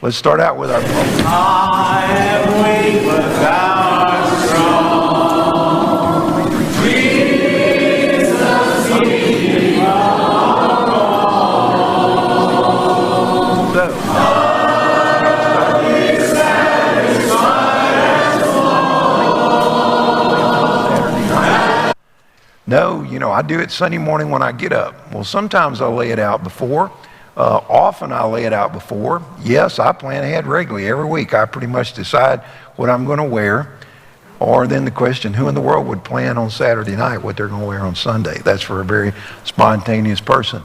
Let's start out with our program. I am weak, but thou art strong. Jesus, keep me from wrong. Be satisfied as No, I do it Sunday morning when I get up. Well, sometimes I'll lay it out before. Often I lay it out before. Yes, I plan ahead regularly. Every week I pretty much decide what I'm going to wear. Or then the question, who in the world would plan on Saturday night what they're going to wear on Sunday? That's for a very spontaneous person.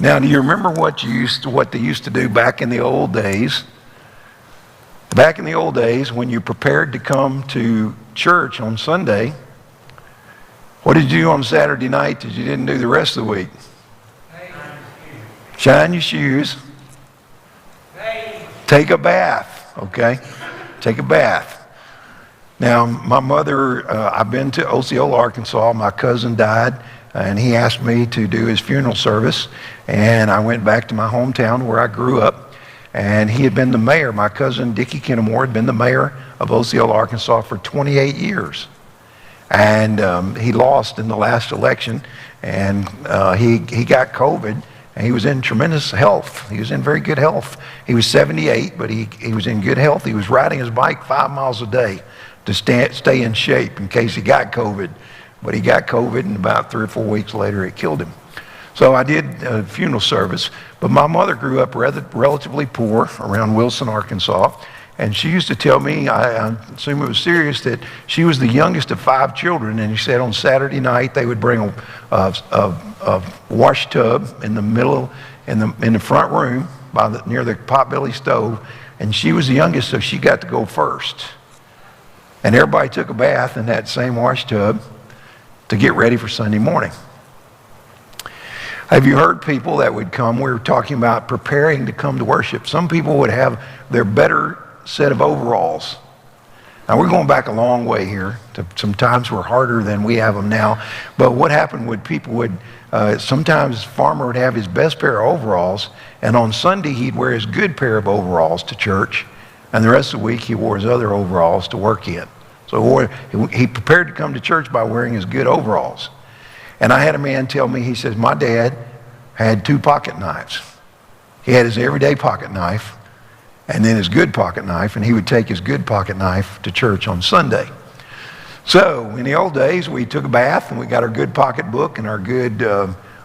Now, do you remember what they used to do back in the old days? Back in the old days, when you prepared to come to church on Sunday, what did you do on Saturday night that you didn't do the rest of the week? Shine your shoes. Take a bath, okay? Take a bath. Now, my mother, I've been to Osceola, Arkansas. My cousin died, and he asked me to do his funeral service. And I went back to my hometown where I grew up. And he had been the mayor. My cousin, Dickie Kennemore, had been the mayor of Osceola, Arkansas for 28 years. And he lost in the last election. And he got COVID. And he was in tremendous health. He was in very good health. He was 78, but he was in good health. He was riding his bike 5 miles a day to stay in shape in case he got COVID. But he got COVID, and about 3 or 4 weeks later, it killed him. So I did a funeral service. But my mother grew up relatively poor around Wilson, Arkansas. And she used to tell me, I assume it was serious, that she was the youngest of 5 children. And she said on Saturday night they would bring a wash tub in the middle, in the front room near the potbelly stove. And she was the youngest, so she got to go first. And everybody took a bath in that same wash tub to get ready for Sunday morning. Have you heard people that would come? We were talking about preparing to come to worship. Some people would have their better set of overalls. Now, we're going back a long way here. Some times were harder than we have them now. But what happened would people would, sometimes farmer would have his best pair of overalls, and on Sunday he'd wear his good pair of overalls to church, and the rest of the week he wore his other overalls to work in. So he prepared to come to church by wearing his good overalls. And I had a man tell me, he says, my dad had 2 pocket knives. He had his everyday pocket knife, and then his good pocket knife, and he would take his good pocket knife to church on Sunday. So in the old days, we took a bath and we got our good pocketbook and our good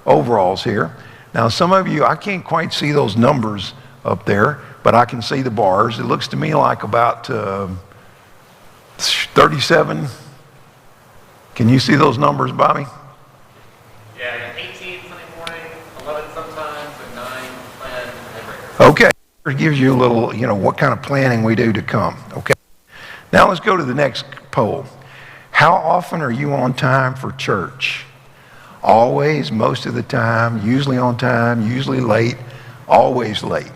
overalls here. Now some of you, I can't quite see those numbers up there, but I can see the bars. It looks to me like about 37. Can you see those numbers, Bobby? Yeah, 18 Sunday morning, 11 sometimes, and 9 planned every. Okay. It gives you a little, what kind of planning we do to come, okay? Now let's go to the next poll. How often are you on time for church? Always, most of the time, usually on time, usually late, Always late.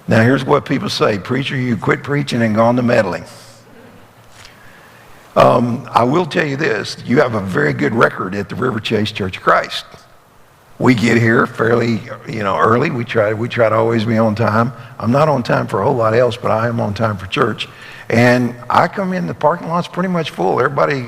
Now here's what people say. Preacher, you quit preaching and gone to meddling. I will tell you this. You have a very good record at the Riverchase Church of Christ. We get here fairly, early. We try to always be on time. I'm not on time for a whole lot else, but I am on time for church. And I come in, the parking lot's pretty much full. Everybody,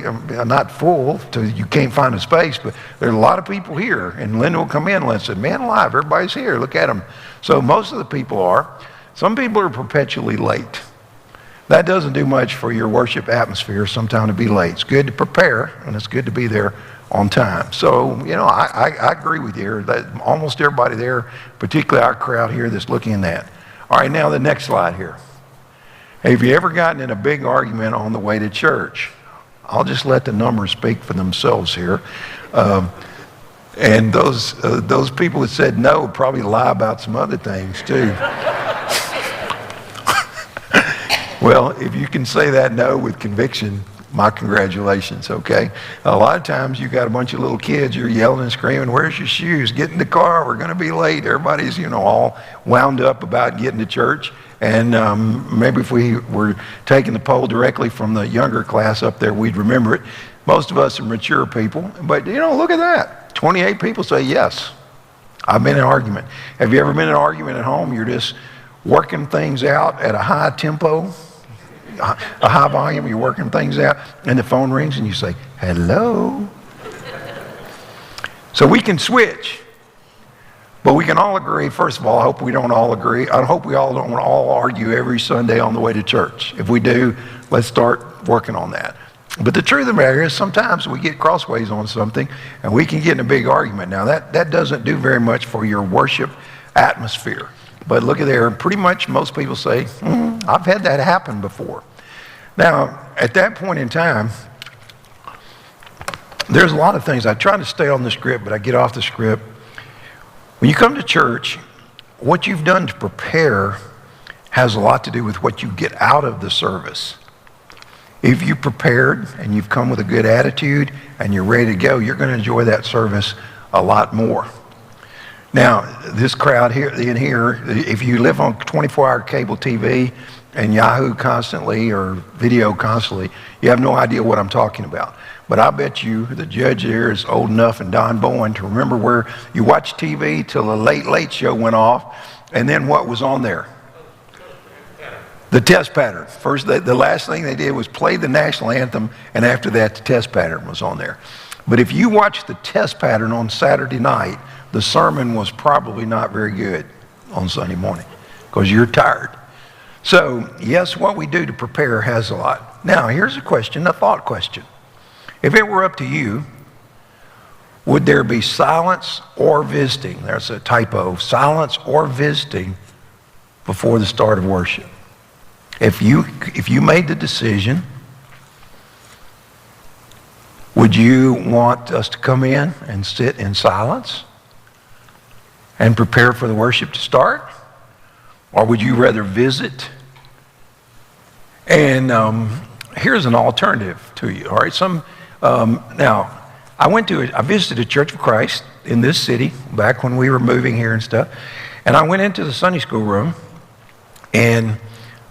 not full, till you can't find a space, but there's a lot of people here. And Linda will come in and say, man alive, everybody's here. Look at them. So most of the people are. Some people are perpetually late. That doesn't do much for your worship atmosphere sometime to be late. It's good to prepare, and it's good to be there on time. So, I agree with you that almost everybody there, particularly our crowd here that's looking at that. All right, now the next slide here. Have you ever gotten in a big argument on the way to church? I'll just let the numbers speak for themselves here. And those people that said no probably lie about some other things too. Well, if you can say that no with conviction, my congratulations, okay? A lot of times you got a bunch of little kids, you're yelling and screaming, where's your shoes? Get in the car, we're gonna be late. Everybody's, all wound up about getting to church. And maybe if we were taking the poll directly from the younger class up there, we'd remember it. Most of us are mature people, but look at that. 28 people say yes. I've been in an argument. Have you ever been in an argument at home? You're just working things out at a high tempo, a high volume, you're working things out, and the phone rings and you say, hello. So we can switch, but we can all agree. First of all, I hope we don't all agree. I hope we all don't all argue every Sunday on the way to church. If we do, let's start working on that. But the truth of the matter is sometimes we get crossways on something and we can get in a big argument. Now that doesn't do very much for your worship atmosphere. But look at there, pretty much most people say, I've had that happen before. Now, at that point in time, there's a lot of things. I try to stay on the script, but I get off the script. When you come to church, what you've done to prepare has a lot to do with what you get out of the service. If you prepared and you've come with a good attitude and you're ready to go, you're going to enjoy that service a lot more. Now, this crowd here, if you live on 24-hour cable TV and Yahoo constantly or video constantly, you have no idea what I'm talking about. But I bet you the judge here is old enough and Don Bowen to remember where you watched TV till the Late Late Show went off, and then what was on there? The test pattern. First, the last thing they did was play the national anthem, and after that, the test pattern was on there. But if you watch the test pattern on Saturday night, the sermon was probably not very good on Sunday morning because you're tired. So, yes, what we do to prepare has a lot. Now, here's a question, a thought question. If it were up to you, would there be silence or visiting? There's a typo, silence or visiting before the start of worship. If you made the decision, would you want us to come in and sit in silence and prepare for the worship to start? Or would you rather visit? And here's an alternative to you, all right? Now, I visited a Church of Christ in this city back when we were moving here and stuff. And I went into the Sunday school room and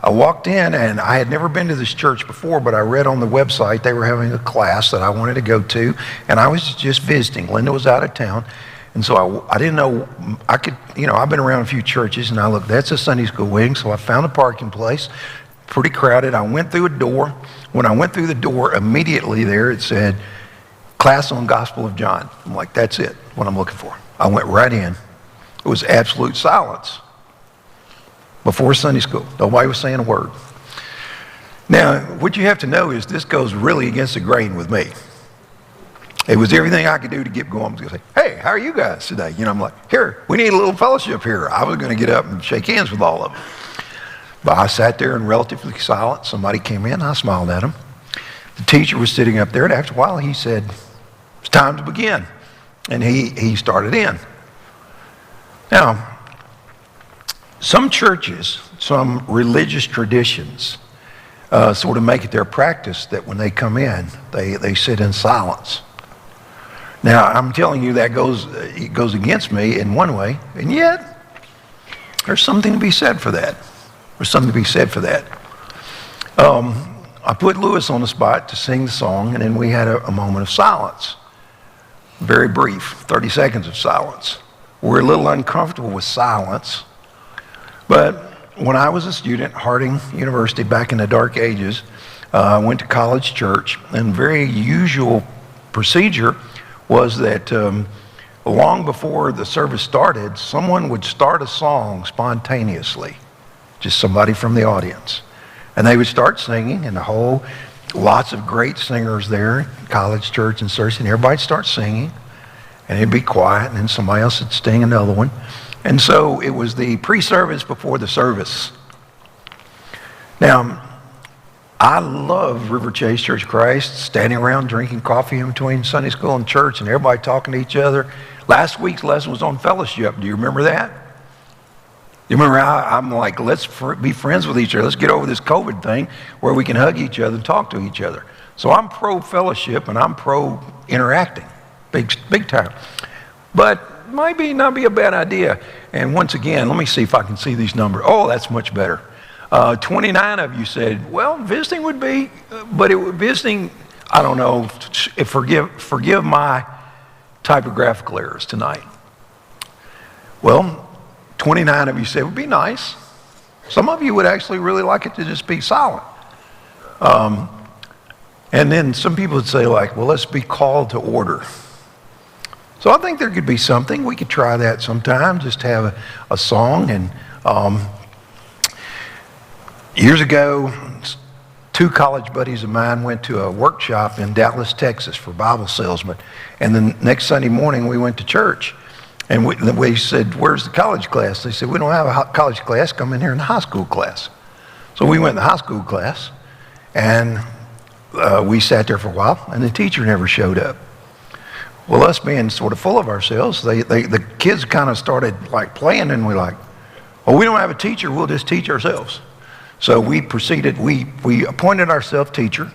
I walked in, and I had never been to this church before, but I read on the website they were having a class that I wanted to go to, and I was just visiting. Linda was out of town, and so I didn't know, I've been around a few churches, and I looked, that's a Sunday school wing, so I found a parking place, pretty crowded. I went through a door. When I went through the door, immediately there it said, class on Gospel of John. I'm like, that's it, what I'm looking for. I went right in. It was absolute silence. Before Sunday school, nobody was saying a word. Now, what you have to know is this goes really against the grain with me. It was everything I could do to get going. I was going to say, hey, how are you guys today? I'm like, here, we need a little fellowship here. I was going to get up and shake hands with all of them. But I sat there in relatively silence. Somebody came in, I smiled at him. The teacher was sitting up there, and after a while he said, it's time to begin. And he started in. Now, some churches, some religious traditions sort of make it their practice that when they come in, they sit in silence. Now, I'm telling you that goes against me in one way, and yet There's something to be said for that. There's something to be said for that. I put Lewis on the spot to sing the song, and then we had a moment of silence. Very brief, 30 seconds of silence. We're a little uncomfortable with silence, but when I was a student at Harding University back in the dark ages, I went to college church, and very usual procedure was that long before the service started, someone would start a song spontaneously, just somebody from the audience. And they would start singing, and lots of great singers there, college church and service, and everybody starts singing, and it'd be quiet, and then somebody else would sing another one. And so it was the pre-service before the service. Now, I love Riverchase Church of Christ, standing around drinking coffee in between Sunday school and church, and everybody talking to each other. Last week's lesson was on fellowship. Do you remember that? You remember how I'm like, let's be friends with each other. Let's get over this COVID thing where we can hug each other and talk to each other. So I'm pro-fellowship and I'm pro-interacting, big time. But maybe not be a bad idea. And once again, let me see if I can see these numbers. Oh, that's much better. 29 of you said, well, visiting would be, but visiting, I don't know, forgive my typographical errors tonight. Well, 29 of you said it would be nice. Some of you would actually really like it to just be silent. And then some people would say like, well, let's be called to order. So I think there could be something. We could try that sometime, just have a song. And years ago, two college buddies of mine went to a workshop in Dallas, Texas for Bible salesmen. And the next Sunday morning, we went to church. And we said, where's the college class? They said, we don't have a college class. Come in here in the high school class. So we went in the high school class, and we sat there for a while, and the teacher never showed up. Well, us being sort of full of ourselves, the kids kind of started like playing, and we're like, well, we don't have a teacher. We'll just teach ourselves. So we proceeded, we appointed ourselves teacher,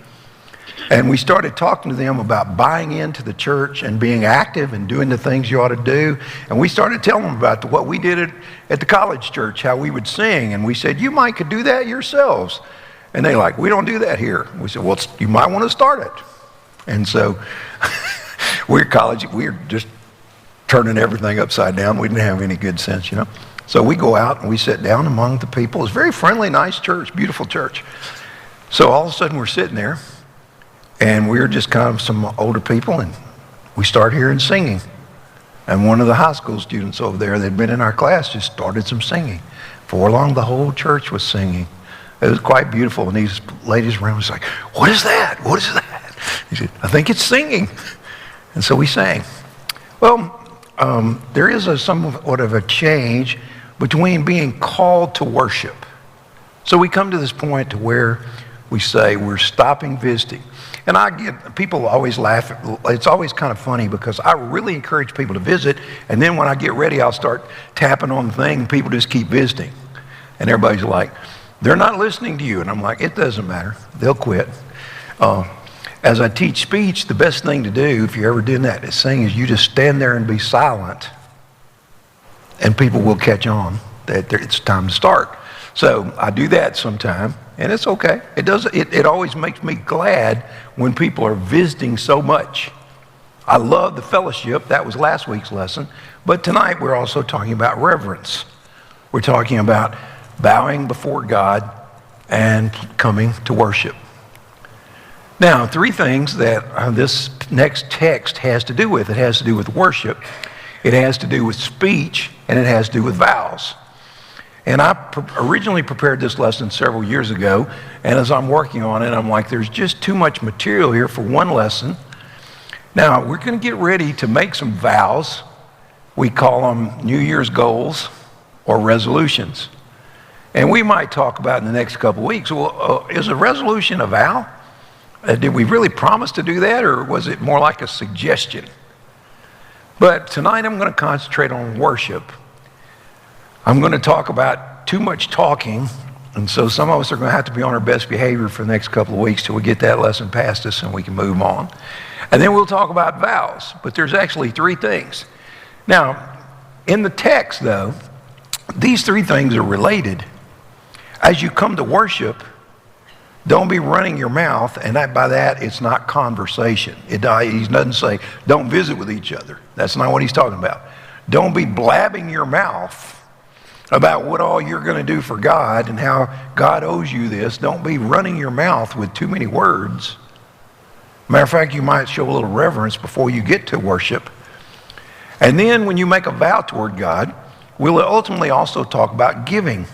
and we started talking to them about buying into the church and being active and doing the things you ought to do. And we started telling them about what we did at the college church, how we would sing. And we said, you might could do that yourselves. And they're like, we don't do that here. We said, well, you might want to start it. And so we're just turning everything upside down. We didn't have any good sense, you know. So we go out and we sit down among the people. It's a very friendly, nice church, beautiful church. So all of a sudden we're sitting there, and we were just kind of some older people, and we start hearing singing. And one of the high school students over there that had been in our class just started some singing. Before long, the whole church was singing. It was quite beautiful. And these ladies around was like, what is that? What is that? He said, I think it's singing. And so we sang. Well, there is somewhat of a change between being called to worship. So we come to this point to where we say we're stopping visiting. And people always laugh. It's always kind of funny because I really encourage people to visit, and then when I get ready, I'll start tapping on the thing, and people just keep visiting. And everybody's like, they're not listening to you. And I'm like, it doesn't matter. They'll quit. As I teach speech, the best thing to do, if you're ever doing that, is you just stand there and be silent, and people will catch on that it's time to start. So I do that sometime, and it's okay. It always makes me glad when people are visiting so much. I love the fellowship. That was last week's lesson. But tonight we're also talking about reverence. We're talking about bowing before God and coming to worship. Now, three things that this next text has to do with. It has to do with worship, it has to do with speech, and it has to do with vows. And I originally prepared this lesson several years ago, and as I'm working on it, I'm like, there's just too much material here for one lesson. Now, we're going to get ready to make some vows. We call them New Year's goals or resolutions. And we might talk about in the next couple of weeks, well, is a resolution a vow? Did we really promise to do that, or was it more like a suggestion? But tonight I'm going to concentrate on worship. I'm going to talk about too much talking, and so some of us are going to have to be on our best behavior for the next couple of weeks till we get that lesson past us and we can move on. And then we'll talk about vows, but there's actually three things. Now, in the text, though, These three things are related. As you come to worship, don't be running your mouth, and by that, it's not conversation. He doesn't say, don't visit with each other. That's not what he's talking about. Don't be blabbing your mouth about what all you're going to do for God and how God owes you this. Don't be running your mouth with too many words. Matter of fact, you might show a little reverence before you get to worship. And then when you make a vow toward God, we'll ultimately also talk about giving.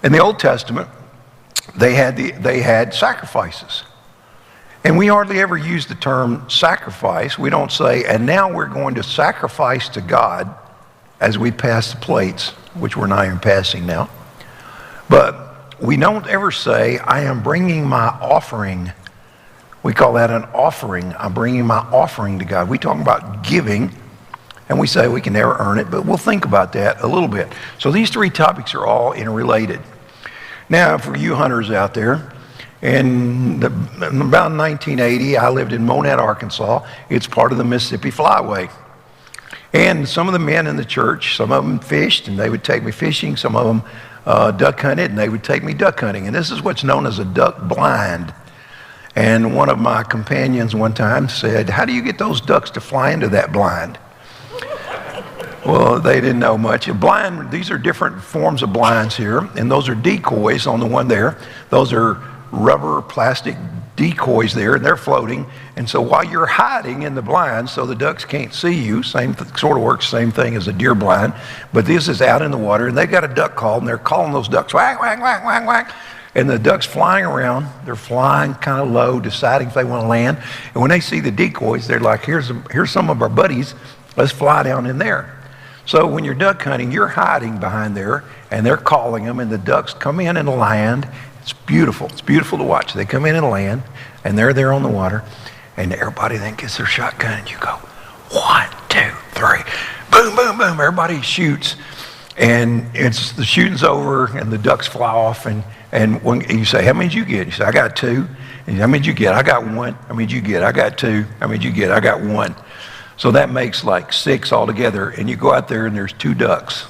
In the Old Testament, they had sacrifices. And we hardly ever use the term sacrifice. We don't say, and now we're going to sacrifice to God as we pass the plates, which we're not even passing now. But we don't ever say, I am bringing my offering. We call that an offering. I'm bringing my offering to God. We talk about giving, and we say we can never earn it, but we'll think about that a little bit. So these three topics are all interrelated. Now, for you hunters out there, in about 1980, I lived in Monette, Arkansas. It's part of the Mississippi Flyway. And some of the men in the church, some of them fished, and they would take me fishing. Some of them duck hunted, and they would take me duck hunting. And this is what's known as a duck blind. And one of my companions one time said, how do you get those ducks to fly into that blind? Well, they didn't know much. A blind, these are different forms of blinds here, and those are decoys on the one there. Those are rubber, plastic decoys there, and they're floating. And so while you're hiding in the blind so the ducks can't see you, sort of works, same thing as a deer blind, but this is out in the water, and they've got a duck call, and they're calling those ducks, whack, whack, whack, whack, whack. And the ducks flying around, they're flying kind of low, deciding if they want to land. And when they see the decoys, they're like, here's some of our buddies, let's fly down in there. So when you're duck hunting, you're hiding behind there, and they're calling them, and the ducks come in and land. It's beautiful. It's beautiful to watch. They come in and land, and they're there on the water, and everybody then gets their shotgun, and you go, 1, 2, 3, boom, boom, boom. Everybody shoots, and the shooting's over, and the ducks fly off, and when you say, how many did you get? You say, I got 2. And how many did you get? I got 1. How many did you get? I got 2. How many did you get? I got 1. So that makes like 6 altogether, and you go out there and there's 2 ducks.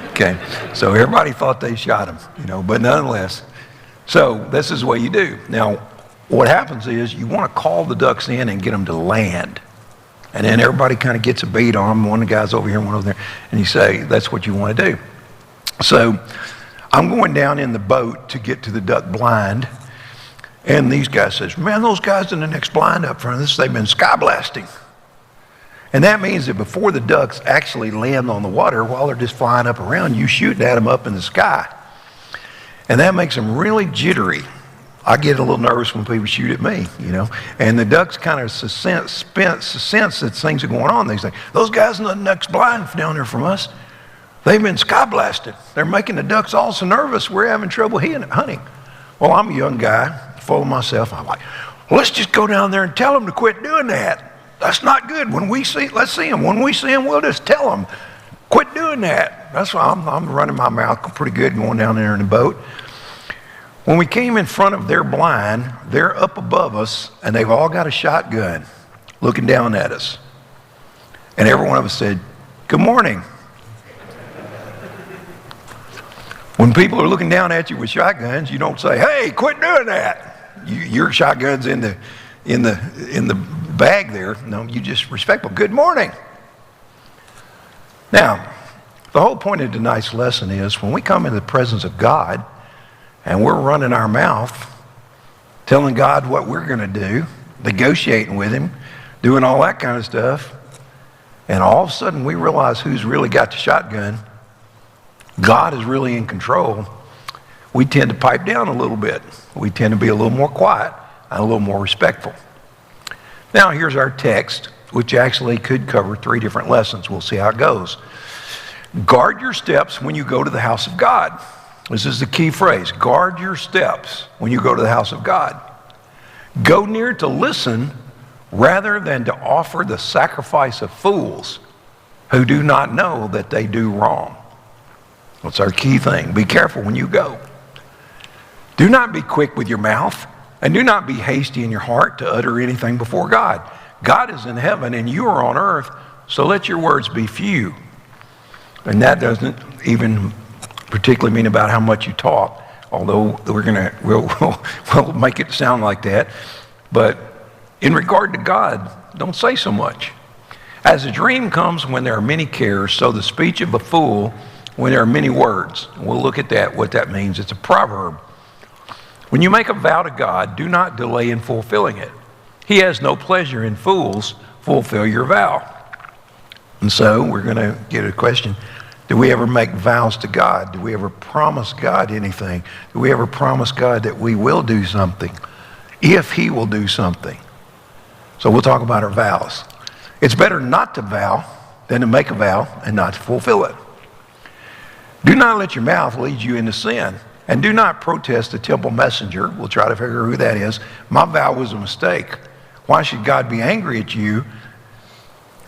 Okay, so everybody thought they shot them, but nonetheless. So this is what you do. Now, what happens is you want to call the ducks in and get them to land. And then everybody kind of gets a beat on them. One of the guys over here, one over there, and you say, that's what you want to do. So I'm going down in the boat to get to the duck blind, and these guys says, man, those guys in the next blind up front of this, they've been sky blasting. And that means that before the ducks actually land on the water, while they're just flying up around, you shooting at them up in the sky. And that makes them really jittery. I get a little nervous when people shoot at me, And the ducks kind of sense that things are going on. They say, those guys in the next blind down there from us, they've been sky blasted. They're making the ducks all so nervous, we're having trouble hunting. Well, I'm a young guy, full of myself. I'm like, well, let's just go down there and tell them to quit doing that. That's not good. Let's see them. When we see them, we'll just tell them, quit doing that. That's why I'm running my mouth pretty good going down there in the boat. When we came in front of their blind, they're up above us, and they've all got a shotgun looking down at us. And every one of us said, good morning. When people are looking down at you with shotguns, you don't say, hey, quit doing that. Your shotgun's in the bag there. No, you just respectful. Good morning. Now, the whole point of tonight's lesson is when we come into the presence of God and we're running our mouth, telling God what we're going to do, negotiating with him, doing all that kind of stuff, and all of a sudden we realize who's really got the shotgun. God is really in control. We tend to pipe down a little bit. We tend to be a little more quiet and a little more respectful. Now, here's our text, which actually could cover 3 different lessons. We'll see how it goes. Guard your steps when you go to the house of God. This is the key phrase. Guard your steps when you go to the house of God. Go near to listen rather than to offer the sacrifice of fools who do not know that they do wrong. That's our key thing. Be careful when you go. Do not be quick with your mouth. And do not be hasty in your heart to utter anything before God. God is in heaven and you are on earth, so let your words be few. And that doesn't even particularly mean about how much you talk, although we'll make it sound like that. But in regard to God, don't say so much. As a dream comes when there are many cares, so the speech of a fool when there are many words. We'll look at that, what that means. It's a proverb. When you make a vow to God, do not delay in fulfilling it. He has no pleasure in fools. Fulfill your vow. And so we're going to get a question. Do we ever make vows to God? Do we ever promise God anything? Do we ever promise God that we will do something if he will do something? So we'll talk about our vows. It's better not to vow than to make a vow and not to fulfill it. Do not let your mouth lead you into sin. And do not protest the temple messenger. We'll try to figure out who that is. My vow was a mistake. Why should God be angry at you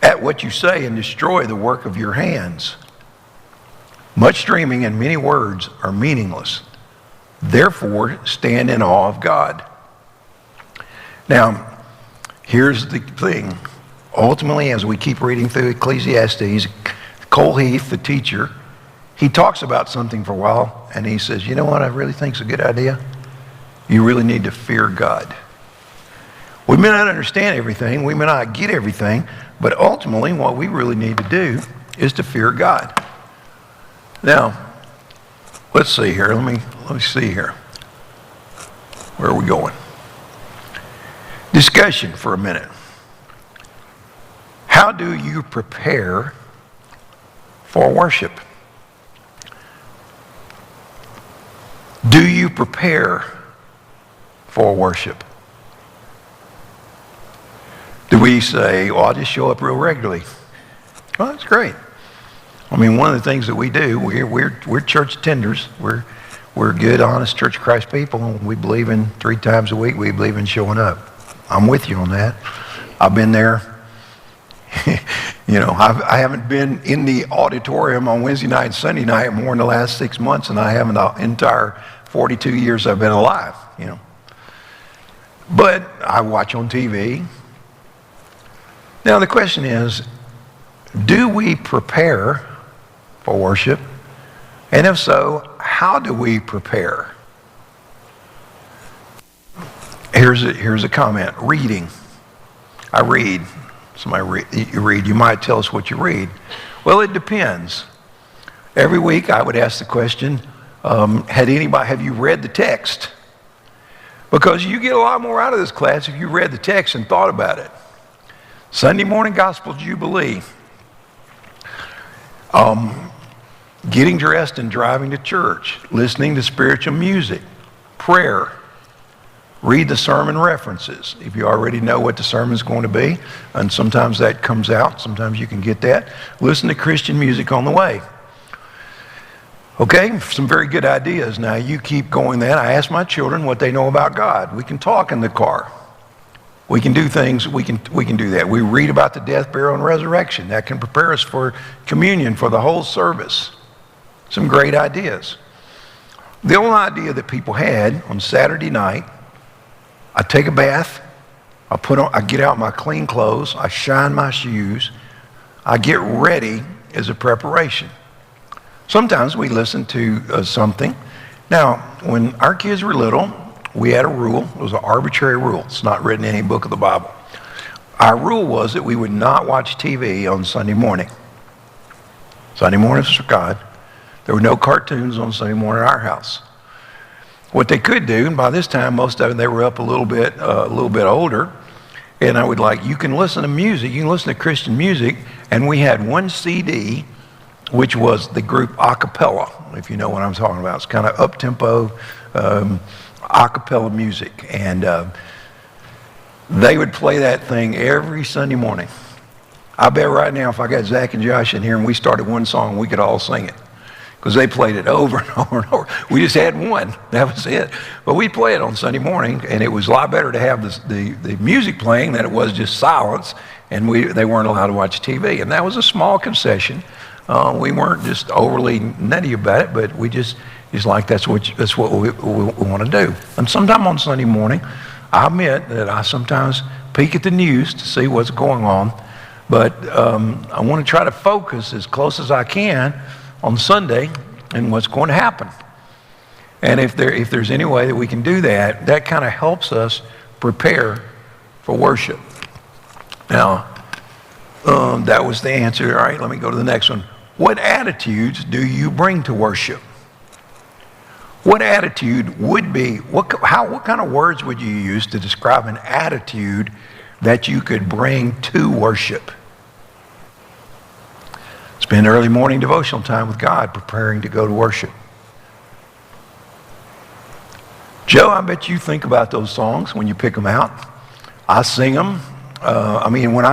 at what you say and destroy the work of your hands? Much dreaming and many words are meaningless. Therefore, stand in awe of God. Now, here's the thing. Ultimately, as we keep reading through Ecclesiastes, Cole Heath, the teacher, he talks about something for a while, and he says, you know what I really think is a good idea? You really need to fear God. We may not understand everything, we may not get everything, but ultimately what we really need to do is to fear God. Now, let's see here. Let me see here. Where are we going? Discussion for a minute. How do you prepare for worship? Do you prepare for worship? Do we say, well, I'll just show up real regularly? Well, that's great. I mean, one of the things that we do, we're church attenders. We're good, honest Church of Christ people, and we believe in 3 times a week, we believe in showing up. I'm with you on that. I've been there. I haven't been in the auditorium on Wednesday night and Sunday night more in the last 6 months than I have in the entire 42 years I've been alive, But I watch on TV. Now the question is, do we prepare for worship? And if so, how do we prepare? Here's a comment. Reading. I read. You read. You might tell us what you read. Well, it depends. Every week I would ask the question, have you read the text? Because you get a lot more out of this class if you read the text and thought about it. Sunday morning gospel jubilee. Getting dressed and driving to church. Listening to spiritual music. Prayer. Read the sermon references if you already know what the sermon's going to be, and sometimes that comes out, sometimes you can get that. Listen to Christian music on the way. Okay, some very good ideas. Now you keep going that. I ask my children what they know about God. We can talk in the car. We can do things, we can do that. We read about the death, burial, and resurrection. That can prepare us for communion, for the whole service. Some great ideas. The old idea that people had on Saturday night, I take a bath, I get out my clean clothes, I shine my shoes, I get ready as a preparation. Sometimes we listen to something. Now, when our kids were little, we had a rule. It was an arbitrary rule. It's not written in any book of the Bible. Our rule was that we would not watch TV on Sunday morning. Sunday morning was for God. There were no cartoons on Sunday morning at our house. What they could do, and by this time most of them, they were up a little bit older, and I would you can listen to music, you can listen to Christian music, and we had one CD, which was the group a cappella, if you know what I'm talking about. It's kind of up-tempo a cappella music, and they would play that thing every Sunday morning. I bet right now if I got Zach and Josh in here and we started one song, we could all sing it. Because they played it over and over and over. We just had one. That was it. But we play it on Sunday morning, and it was a lot better to have the music playing than it was just silence, and they weren't allowed to watch TV. And that was a small concession. We weren't just overly nutty about it, but we just that's what we want to do. And sometime on Sunday morning, I admit that I sometimes peek at the news to see what's going on, but I want to try to focus as close as I can on Sunday and what's going to happen. And if there's any way that we can do that, that kind of helps us prepare for worship. Now, that was the answer. All right, let me go to the next one. What attitudes do you bring to worship? What attitude would be, what kind of words would you use to describe an attitude that you could bring to worship? Spend early morning devotional time with God, preparing to go to worship. Joe, I bet you think about those songs when you pick them out. I sing them. When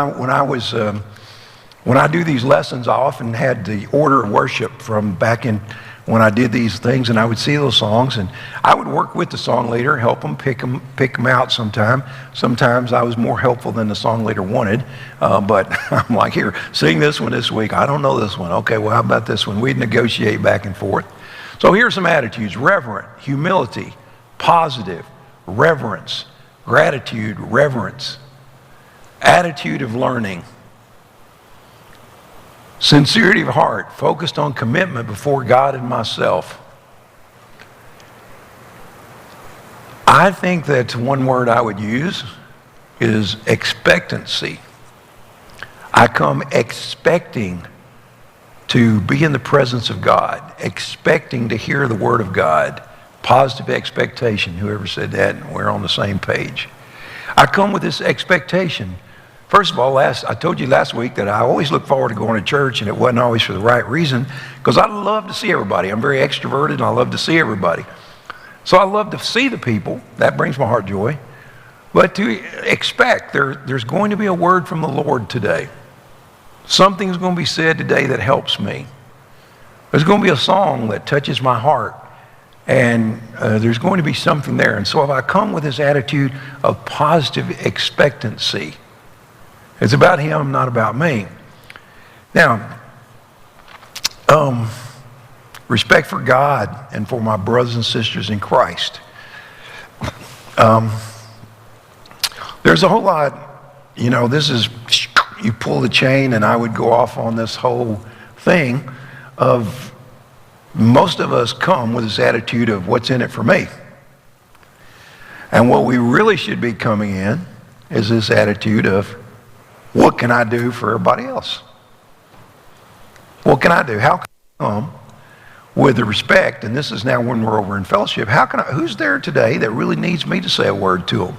I do these lessons, I often had the order of worship from back in when I did these things, and I would see those songs, and I would work with the song leader, help them pick them out sometime. Sometimes I was more helpful than the song leader wanted, but I'm like, here, sing this one this week. I don't know this one. Okay, well, how about this one? We'd negotiate back and forth. So here's some attitudes: reverent, humility, positive, reverence, gratitude, reverence, attitude of learning, sincerity of heart, focused on commitment before God and myself. I think that one word I would use is expectancy. I come expecting to be in the presence of God, expecting to hear the word of God. Positive expectation, whoever said that, and we're on the same page. I come with this expectation. First of all, I told you last week that I always look forward to going to church, and it wasn't always for the right reason, because I love to see everybody. I'm very extroverted, and I love to see everybody. So I love to see the people. That brings my heart joy. But to expect, there's going to be a word from the Lord today. Something's going to be said today that helps me. There's going to be a song that touches my heart, and there's going to be something there. And so if I come with this attitude of positive expectancy, it's about Him, not about me. Now, respect for God and for my brothers and sisters in Christ. There's a whole lot, this is, you pull the chain, and I would go off on this whole thing of most of us come with this attitude of what's in it for me. And what we really should be coming in is this attitude of, what can I do for everybody else? What can I do? How can I come with the respect? And this is now when we're over in fellowship. Who's there today that really needs me to say a word to them?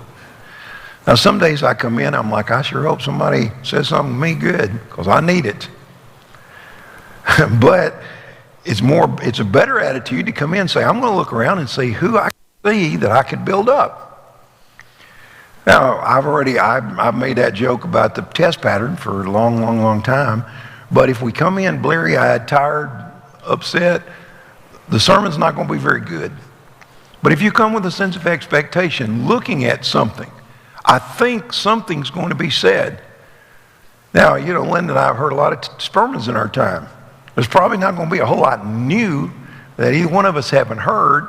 Now, some days I come in, I'm like, I sure hope somebody says something to me good, because I need it. But it's a better attitude to come in and say, I'm going to look around and see who I can see that I could build up. Now, I've made that joke about the test pattern for a long, long, long time. But if we come in bleary-eyed, tired, upset, the sermon's not going to be very good. But if you come with a sense of expectation, looking at something, I think something's going to be said. Now, Linda and I have heard a lot of sermons in our time. There's probably not going to be a whole lot new that either one of us haven't heard.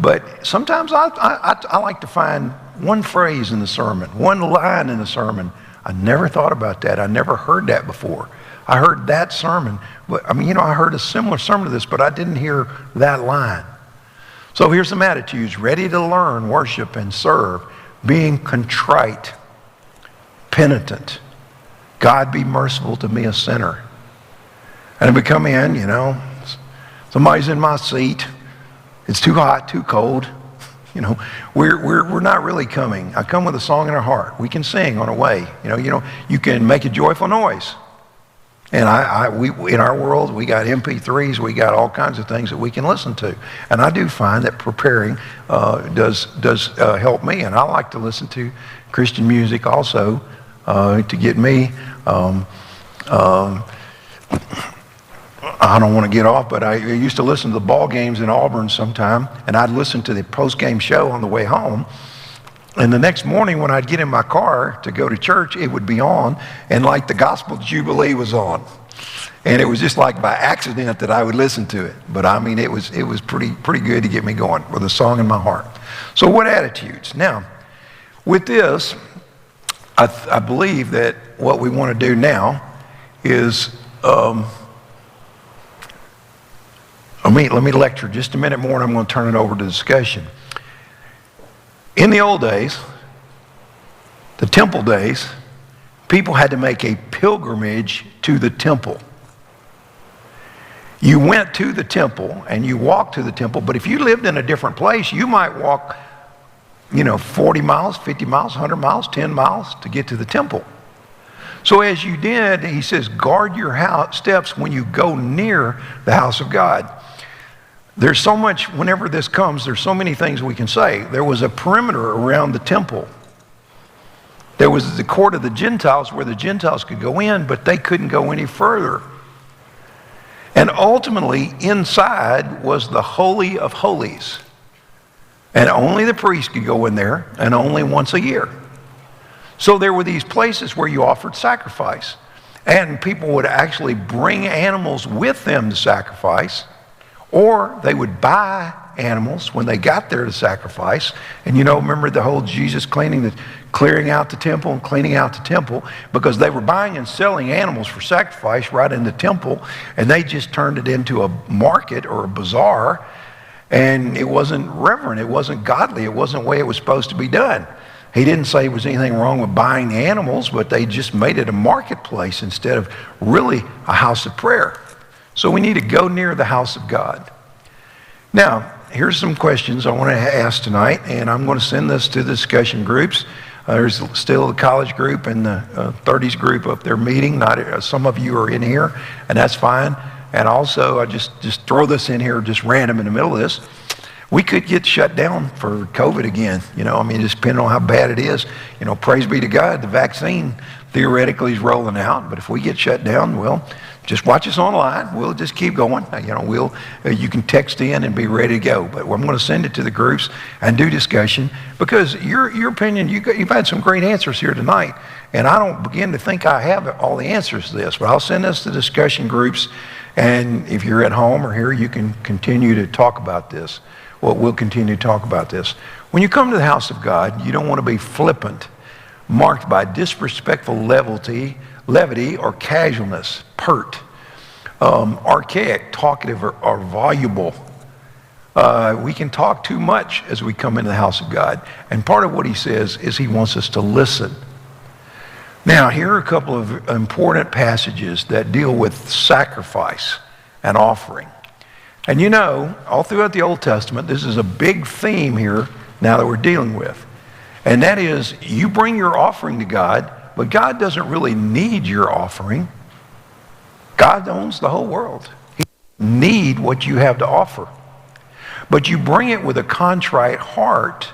But sometimes I like to find one phrase in the sermon, one line in the sermon. I never thought about that. I never heard that before. I heard that sermon, but I heard a similar sermon to this, but I didn't hear that line. So here's some attitudes: ready to learn, worship, and serve, being contrite, penitent. God, be merciful to me, a sinner. And we come in, somebody's in my seat. It's too hot, too cold. We're not really coming. I come with a song in our heart. We can sing on a way. You can make a joyful noise. And we in our world, we got MP3s, we got all kinds of things that we can listen to. And I do find that preparing does help me. And I like to listen to Christian music also to get me. I don't want to get off, but I used to listen to the ball games in Auburn sometime, and I'd listen to the post-game show on the way home. And the next morning when I'd get in my car to go to church, it would be on, and like the Gospel Jubilee was on. And it was just like by accident that I would listen to it. But it was pretty good to get me going with a song in my heart. So what attitudes? Now, with this, I believe that what we want to do now is Let me lecture just a minute more, and I'm going to turn it over to discussion. In the old days, the temple days, people had to make a pilgrimage to the temple. You went to the temple and you walked to the temple, but if you lived in a different place, you might walk, 40 miles, 50 miles, 100 miles, 10 miles to get to the temple. So as you did, he says, guard your steps when you go near the house of God. There's so much, whenever this comes, there's so many things we can say. There was a perimeter around the temple. There was the court of the Gentiles where the Gentiles could go in, but they couldn't go any further. And ultimately, inside was the Holy of Holies. And only the priest could go in there, and only once a year. So there were these places where you offered sacrifice. And people would actually bring animals with them to sacrifice, or they would buy animals when they got there to sacrifice. And remember the whole Jesus clearing out the temple and cleaning out the temple, because they were buying and selling animals for sacrifice right in the temple, and they just turned it into a market or a bazaar, and it wasn't reverent, it wasn't godly, it wasn't the way it was supposed to be done. He didn't say there was anything wrong with buying the animals, but they just made it a marketplace instead of really a house of prayer. So we need to go near the house of God. Now, here's some questions I want to ask tonight, and I'm going to send this to the discussion groups. There's still the college group and the 30s group up there meeting. Some of you are in here, and that's fine. And also, I just throw this in here just random in the middle of this. We could get shut down for COVID again. Just depending on how bad it is. Praise be to God, the vaccine theoretically is rolling out. But if we get shut down, well, just watch us online. We'll just keep going. You can text in and be ready to go. But I'm going to send it to the groups and do discussion, because your opinion, you've had some great answers here tonight. And I don't begin to think I have all the answers to this, but I'll send this to discussion groups. And if you're at home or here, you can continue to talk about this. Well, we'll continue to talk about this. When you come to the house of God, you don't want to be flippant, marked by disrespectful levity or casualness, pert, archaic, talkative, or voluble. We can talk too much as we come into the house of God. And part of what he says is he wants us to listen. Now, here are a couple of important passages that deal with sacrifice and offering. And all throughout the Old Testament, this is a big theme here now that we're dealing with. And that is, you bring your offering to God, but God doesn't really need your offering. God owns the whole world. He doesn't need what you have to offer. But you bring it with a contrite heart.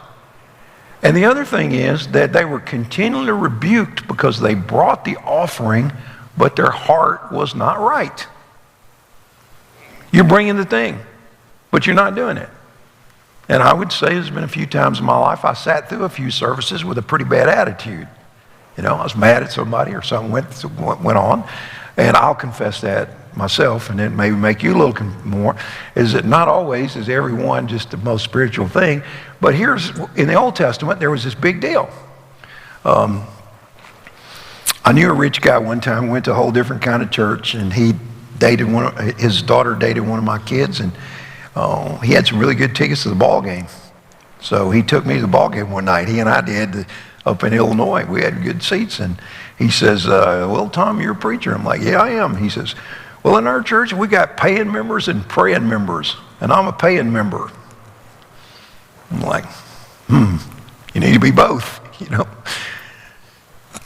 And the other thing is that they were continually rebuked because they brought the offering, but their heart was not right. You're bringing the thing, but you're not doing it. And I would say there's been a few times in my life I sat through a few services with a pretty bad attitude. I was mad at somebody or something went on, and I'll confess that myself, and it may make you a little more, is that not always is everyone just the most spiritual thing. But in the Old Testament, there was this big deal. I knew a rich guy one time, went to a whole different kind of church, and his daughter dated one of my kids, and he had some really good tickets to the ball game. So he took me to the ball game one night. He and I did up in Illinois. We had good seats, and he says, well, Tom, you're a preacher. I'm like, yeah, I am. He says, well, in our church, we got paying members and praying members, and I'm a paying member. I'm like, you need to be both,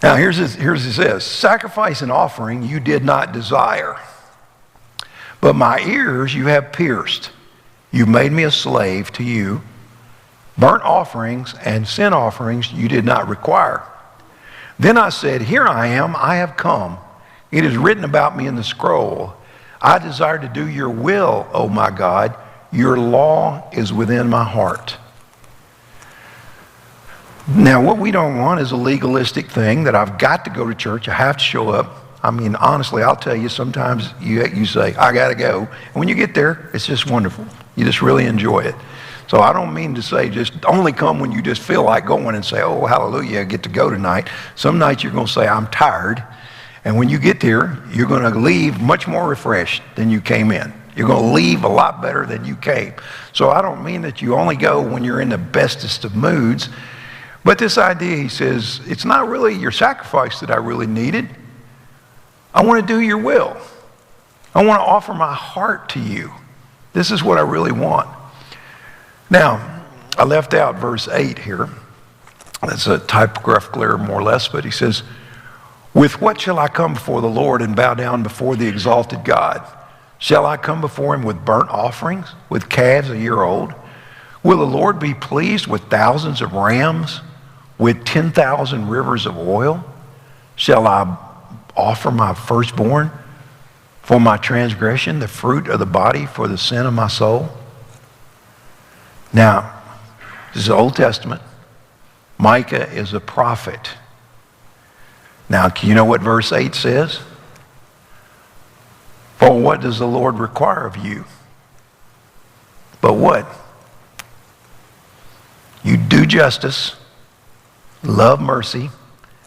Now, here's what it says. Sacrifice and offering you did not desire, but my ears you have pierced. You made me a slave to you. Burnt offerings and sin offerings you did not require. Then I said, here I am, I have come. It is written about me in the scroll. I desire to do your will, O my God. Your law is within my heart. Now, what we don't want is a legalistic thing that I've got to go to church. I have to show up. Honestly, I'll tell you, sometimes you say, I got to go. And when you get there, it's just wonderful. You just really enjoy it. So I don't mean to say just only come when you just feel like going and say, oh, hallelujah, I get to go tonight. Some nights you're going to say, I'm tired. And when you get there, you're going to leave much more refreshed than you came in. You're going to leave a lot better than you came. So I don't mean that you only go when you're in the bestest of moods. But this idea, he says, it's not really your sacrifice that I really needed. I want to do your will. I want to offer my heart to you. This is what I really want. Now, I left out verse 8 here. That's a typographical error more or less, but he says, with what shall I come before the Lord and bow down before the exalted God? Shall I come before him with burnt offerings, with calves a year old? Will the Lord be pleased with thousands of rams, with 10,000 rivers of oil? Shall I offer my firstborn for my transgression, the fruit of the body for the sin of my soul? Now, this is the Old Testament. Micah is a prophet. Now, you know what verse 8 says? For what does the Lord require of you? But what? You do justice, love mercy,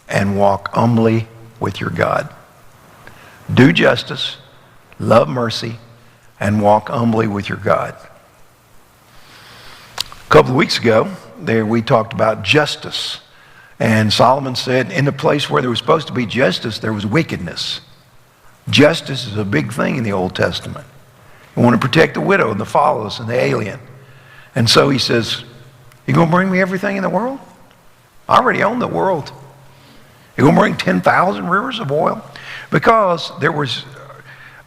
and walk humbly with your God. Do justice, love mercy, and walk humbly with your God. A couple of weeks ago, we talked about justice. And Solomon said, in the place where there was supposed to be justice, there was wickedness. Justice is a big thing in the Old Testament. You want to protect the widow and the fatherless and the alien. And so he says, you going to bring me everything in the world? I already own the world. You're going to bring 10,000 rivers of oil? Because there was,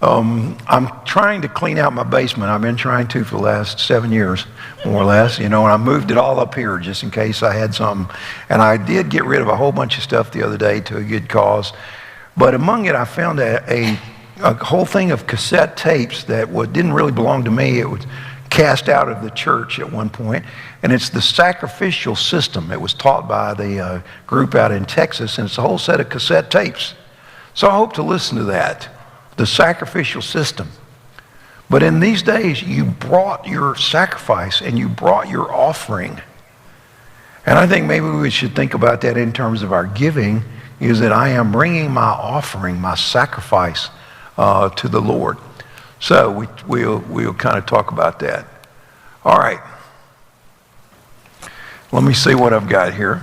I'm trying to clean out my basement. I've been trying to for the last 7 years, more or less, and I moved it all up here just in case I had something. And I did get rid of a whole bunch of stuff the other day to a good cause. But among it, I found a whole thing of cassette tapes that didn't really belong to me. It was cast out of the church at one point, and it's the sacrificial system. It was taught by the group out in Texas, and it's a whole set of cassette tapes. So I hope to listen to that, the sacrificial system. But in these days, you brought your sacrifice and you brought your offering. And I think maybe we should think about that in terms of our giving, is that I am bringing my offering, my sacrifice to the Lord. So we'll kind of talk about that. All right. Let me see what I've got here.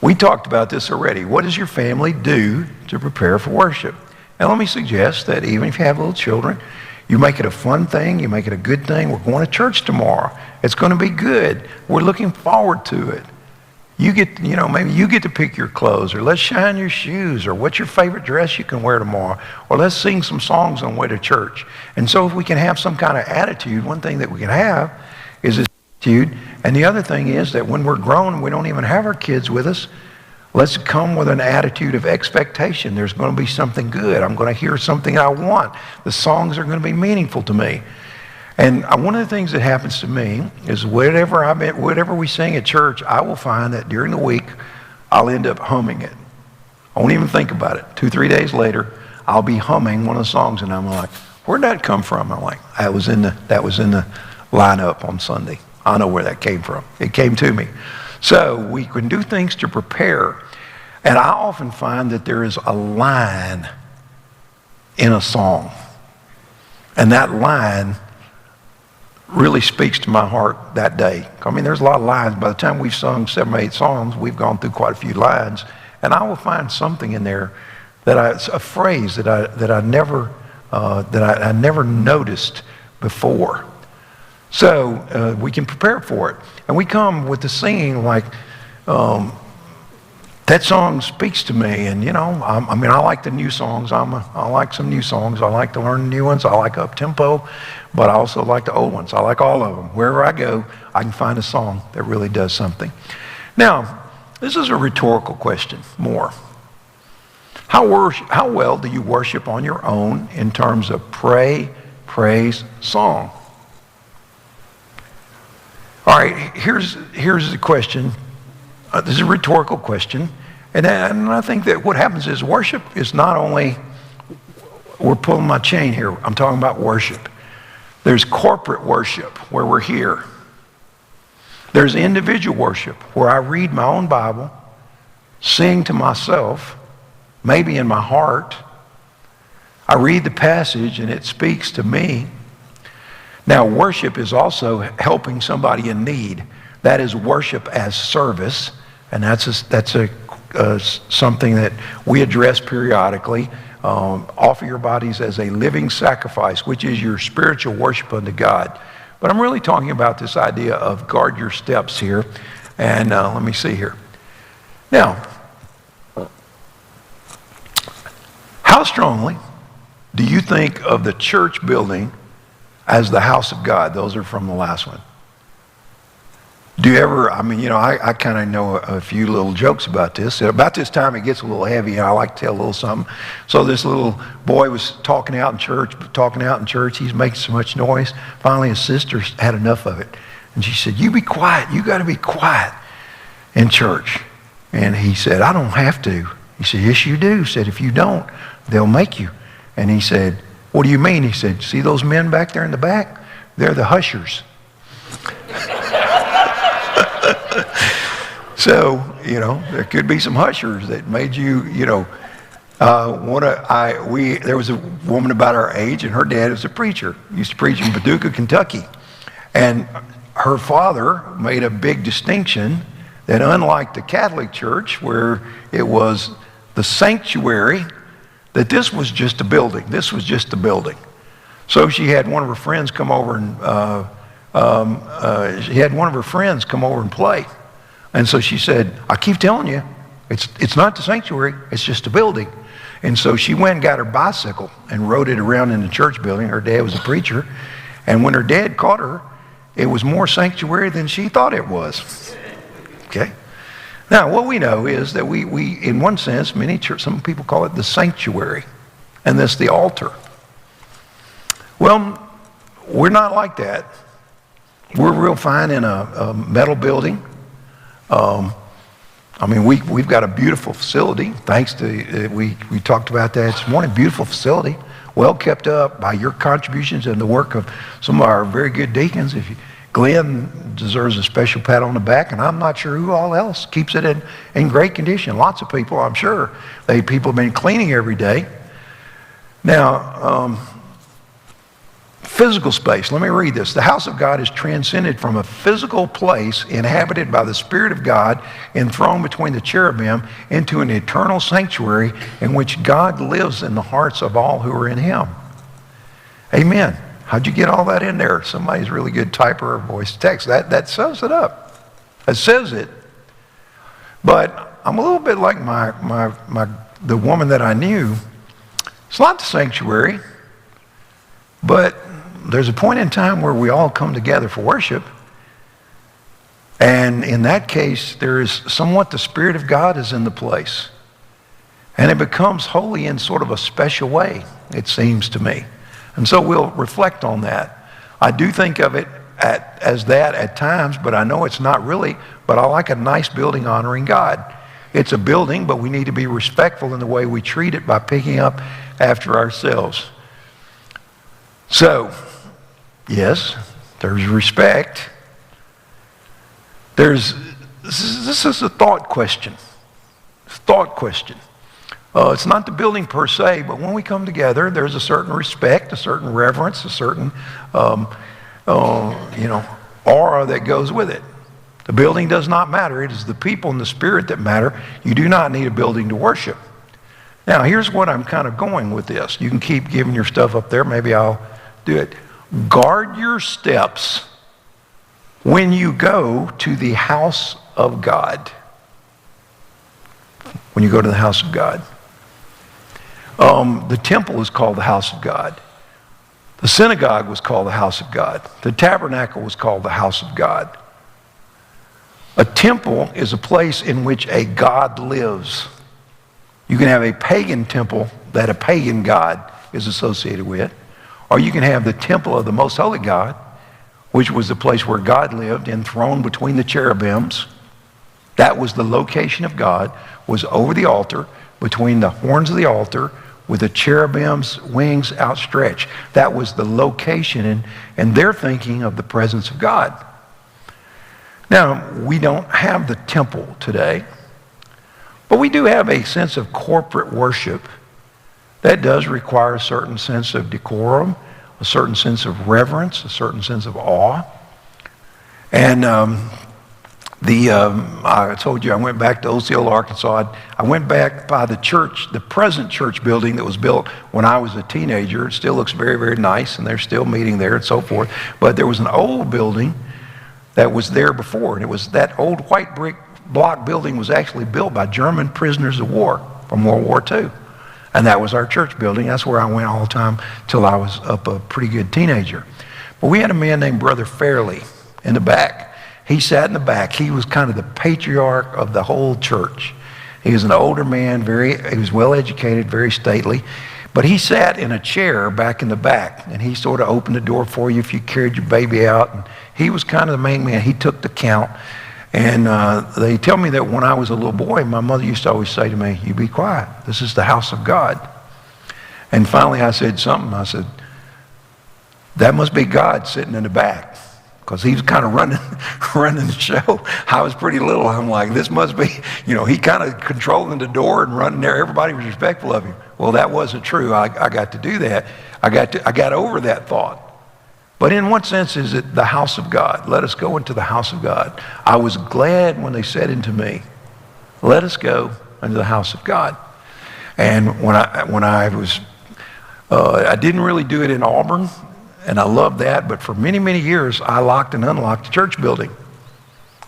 We talked about this already. What does your family do to prepare for worship? And let me suggest that even if you have little children, you make it a fun thing, you make it a good thing. We're going to church tomorrow. It's going to be good. We're looking forward to it. You get, maybe you get to pick your clothes, or let's shine your shoes, or what's your favorite dress you can wear tomorrow, or let's sing some songs on the way to church. And so if we can have some kind of attitude, one thing that we can have is this attitude. And the other thing is that when we're grown and we don't even have our kids with us, let's come with an attitude of expectation. There's going to be something good. I'm going to hear something I want. The songs are going to be meaningful to me. And one of the things that happens to me is whatever we sing at church, I will find that during the week, I'll end up humming it. I won't even think about it. 2-3 days later, I'll be humming one of the songs, and I'm like, where'd that come from? I'm like, that was in the lineup on Sunday. I know where that came from. It came to me. So we can do things to prepare. And I often find that there is a line in a song. And that line really speaks to my heart that day. I mean, there's a lot of lines. By the time we've sung 7 or 8 songs, we've gone through quite a few lines. And I will find something in there a phrase that I never noticed before. So we can prepare for it. And we come with the singing like, that song speaks to me. And, I like the new songs. I like some new songs. I like to learn new ones. I like up-tempo, but I also like the old ones. I like all of them. Wherever I go, I can find a song that really does something. Now, this is a rhetorical question, more. How well do you worship on your own in terms of praise, song? All right, here's the question. This is a rhetorical question. And I think that what happens is worship is not only, we're pulling my chain here, I'm talking about worship. There's corporate worship where we're here. There's individual worship where I read my own Bible, sing to myself, maybe in my heart. I read the passage and it speaks to me Now, worship is also helping somebody in need. That is worship as service, and that's something that we address periodically. Offer your bodies as a living sacrifice, which is your spiritual worship unto God. But I'm really talking about this idea of guard your steps here. And let me see here. Now, how strongly do you think of the church building as the house of God? Those are from the last one. Do you ever, I kind of know a few little jokes about this. About this time it gets a little heavy, and I like to tell a little something. So this little boy was talking out in church. He's making so much noise. Finally his sister had enough of it. And she said, "You be quiet. You got to be quiet in church." And he said, "I don't have to." He said, "Yes, you do." He said, "If you don't, they'll make you." And he said, "What do you mean?" He said, "See those men back there in the back? They're the hushers." So, there could be some hushers that made you, there was a woman about our age, and her dad was a preacher. He used to preach in Paducah, Kentucky. And her father made a big distinction that unlike the Catholic Church, where it was the sanctuary, that this was just a building. This was just a building. So she had one of her friends come over and play. And so she said, "I keep telling you, it's not the sanctuary, it's just a building." And so she went and got her bicycle and rode it around in the church building. Her dad was a preacher. And when her dad caught her, it was more sanctuary than she thought it was. Okay? Now, what we know is that we in one sense, some people call it the sanctuary, and that's the altar. Well, we're not like that. We're real fine in a metal building. We've got a beautiful facility. Thanks to, we talked about that this morning, beautiful facility, well kept up by your contributions and the work of some of our very good deacons. Glenn deserves a special pat on the back, and I'm not sure who all else keeps it in great condition. Lots of people, I'm sure. People have been cleaning every day. Now, physical space. Let me read this. The house of God is transcended from a physical place inhabited by the Spirit of God, enthroned between the cherubim, into an eternal sanctuary in which God lives in the hearts of all who are in Him. Amen. How'd you get all that in there? Somebody's a really good typer or voice text. That sums it up. It says it. But I'm a little bit like the woman that I knew. It's not the sanctuary, but there's a point in time where we all come together for worship. And in that case, there is somewhat the Spirit of God is in the place. And it becomes holy in sort of a special way, it seems to me. And so we'll reflect on that. I do think of it as that at times, but I know it's not really. But I like a nice building honoring God. It's a building, but we need to be respectful in the way we treat it by picking up after ourselves. So, yes, there's respect. This is a thought question. It's not the building per se, but when we come together, there's a certain respect, a certain reverence, a certain aura that goes with it. The building does not matter. It is the people and the Spirit that matter. You do not need a building to worship. Now, here's what I'm kind of going with this. You can keep giving your stuff up there. Maybe I'll do it. Guard your steps when you go to the house of God. When you go to the house of God. The temple is called the house of God. The synagogue was called the house of God. The tabernacle was called the house of God. A temple is a place in which a God lives. You can have a pagan temple that a pagan God is associated with, or you can have the temple of the most holy God, which was the place where God lived, enthroned between the cherubims. That was the location of God, was over the altar, between the horns of the altar, with the cherubim's wings outstretched. That was the location, and they're thinking of the presence of God. Now, we don't have the temple today, but we do have a sense of corporate worship that does require a certain sense of decorum, a certain sense of reverence, a certain sense of awe. And I told you I went back to Osceola, Arkansas. I went back by the church, the present church building that was built when I was a teenager. It still looks very, very nice, and they're still meeting there and so forth. But there was an old building that was there before, and it was that old white brick block building was actually built by German prisoners of war from World War II. And that was our church building. That's where I went all the time till I was up a pretty good teenager. But we had a man named Brother Fairley in the back. He sat in the back. He was kind of the patriarch of the whole church. He was an older man, he was well educated, very stately. But he sat in a chair back in the back, and he sort of opened the door for you if you carried your baby out. And he was kind of the main man. He took the count. And they tell me that when I was a little boy, my mother used to always say to me, "You be quiet. This is the house of God." And finally I said something. I said, "That must be God sitting in the back." Because he was kind of running the show. I was pretty little. I'm like, this must be, he kind of controlling the door and running there. Everybody was respectful of him. Well, that wasn't true. I got to do that. I got over that thought. But in what sense is it the house of God? Let us go into the house of God. I was glad when they said unto me, "Let us go into the house of God." And when I was, I didn't really do it in Auburn. And I love that, but for many, many years, I locked and unlocked the church building.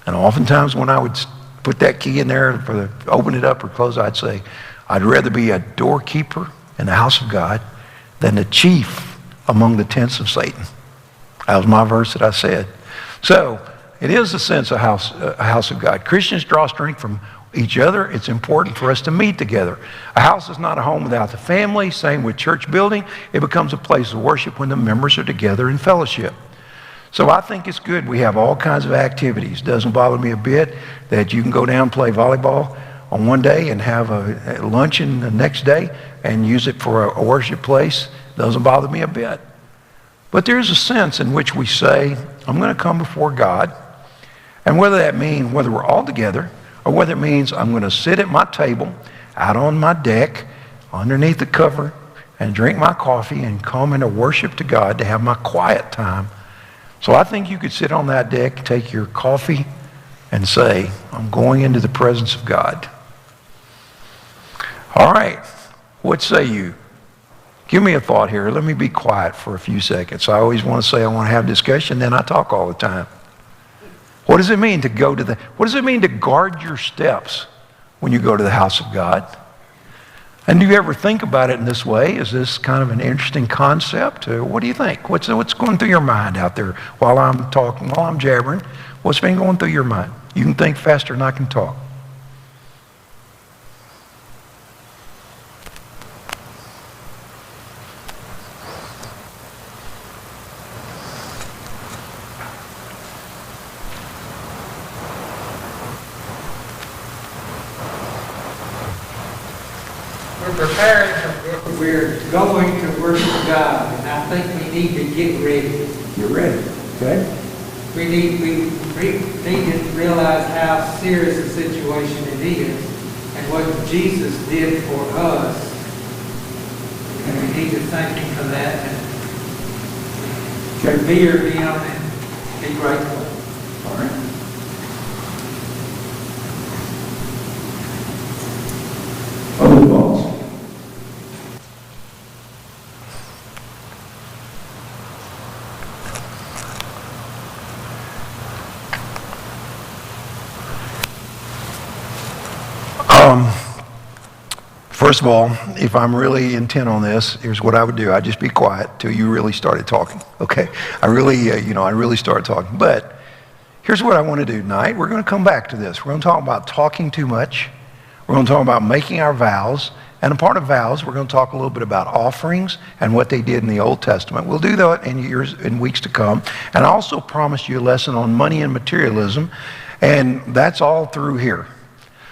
And oftentimes when I would put that key in there open it up or close, I'd say, "I'd rather be a doorkeeper in the house of God than the chief among the tents of Satan." That was my verse that I said. So it is a sense of a house of God. Christians draw strength from each other. It's important for us to meet together. A house is not a home without the family. Same with church building. It becomes a place of worship when the members are together in fellowship. So I think it's good we have all kinds of activities. Doesn't bother me a bit that you can go down and play volleyball on one day and have a luncheon the next day and use it for a worship place. Doesn't bother me a bit. But there's a sense in which we say, I'm going to come before God. And whether that means whether we're all together or whether it means I'm going to sit at my table out on my deck underneath the cover and drink my coffee and come into worship to God to have my quiet time. So I think you could sit on that deck, take your coffee, and say, I'm going into the presence of God. All right, what say you? Give me a thought here. Let me be quiet for a few seconds. I always want to say I want to have discussion, then I talk all the time. What does it mean to what does it mean to guard your steps when you go to the house of God? And do you ever think about it in this way? Is this kind of an interesting concept? What do you think? What's going through your mind out there while I'm talking, while I'm jabbering? What's been going through your mind? You can think faster than I can talk. We're going to worship God, and I think we need to get ready. You're ready, okay? We need to realize how serious a situation it is and what Jesus did for us. And we need to thank Him for that and revere Him and be grateful. All right. Other thoughts? First of all, if I'm really intent on this, here's what I would do. I'd just be quiet till you really started talking, okay? I really started talking. But here's what I want to do tonight. We're going to come back to this. We're going to talk about talking too much. We're going to talk about making our vows. And a part of vows, we're going to talk a little bit about offerings and what they did in the Old Testament. We'll do that in weeks to come. And I also promised you a lesson on money and materialism. And that's all through here.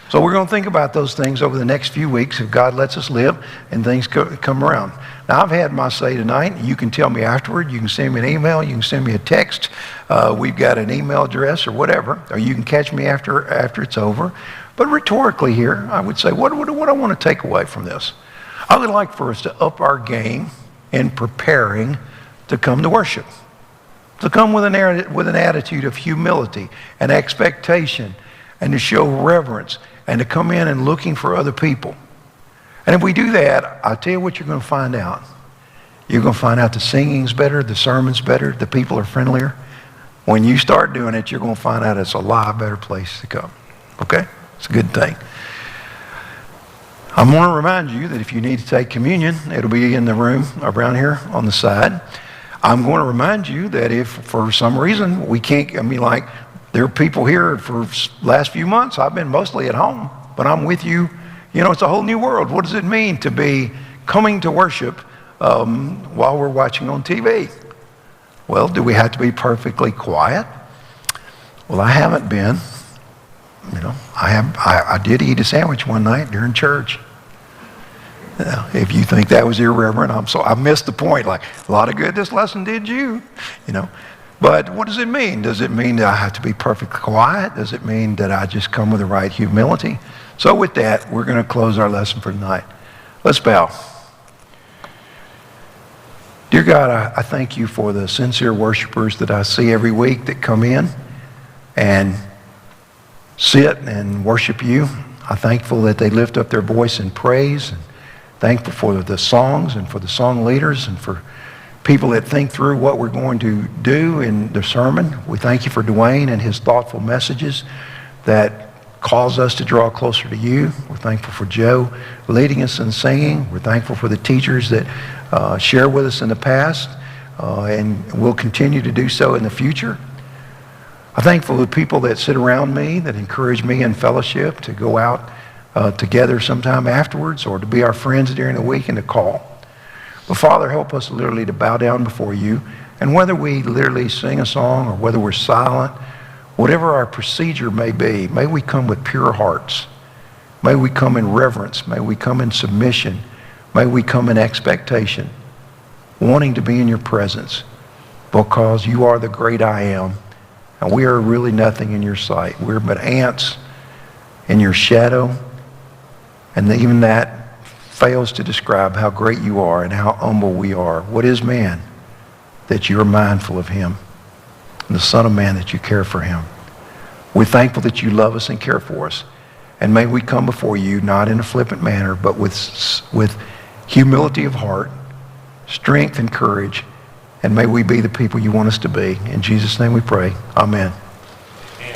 So we're going to think about those things over the next few weeks if God lets us live and things come around. Now, I've had my say tonight. You can tell me afterward. You can send me an email. You can send me a text. We've got an email address or whatever. Or you can catch me after it's over. But rhetorically here, I would say, what do I want to take away from this? I would like for us to up our game in preparing to come to worship, to come with an attitude of humility and expectation and to show reverence and to come in and looking for other people. And if we do that, I'll tell you what you're going to find out. You're going to find out the singing's better, the sermon's better, the people are friendlier. When you start doing it, you're going to find out it's a lot better place to come. Okay? It's a good thing. I'm going to remind you that if you need to take communion, it'll be in the room around here on the side. I'm going to remind you that if for some reason we can't, like there are people here for the last few months, I've been mostly at home, but I'm with you. It's a whole new world. What does it mean to be coming to worship while we're watching on TV? Well, do we have to be perfectly quiet? Well, I haven't been. I did eat a sandwich one night during church. If you think that was irreverent, I missed the point. Like, a lot of good this lesson did you. But what does it mean? Does it mean that I have to be perfectly quiet? Does it mean that I just come with the right humility? So with that, we're going to close our lesson for tonight. Let's bow. Dear God, I thank you for the sincere worshipers that I see every week that come in and sit and worship you. I'm thankful that they lift up their voice in praise, and thankful for the songs and for the song leaders and for people that think through what we're going to do in the sermon. We thank you for Dwayne and his thoughtful messages that cause us to draw closer to you. We're thankful for Joe leading us in singing. We're thankful for the teachers that share with us in the past and will continue to do so in the future. I'm thankful for the people that sit around me, that encourage me in fellowship to go out together sometime afterwards or to be our friends during the week and to call. But Father, help us literally to bow down before you. And whether we literally sing a song or whether we're silent, whatever our procedure may be, may we come with pure hearts. May we come in reverence. May we come in submission. May we come in expectation, wanting to be in your presence because you are the great I am. And we are really nothing in your sight. We're but ants in your shadow. And even that fails to describe how great you are and how humble we are. What is man that you're mindful of him? And the Son of Man that you care for him. We're thankful that you love us and care for us. And may we come before you not in a flippant manner, but with humility of heart, strength and courage. And may we be the people you want us to be. In Jesus' name we pray. Amen.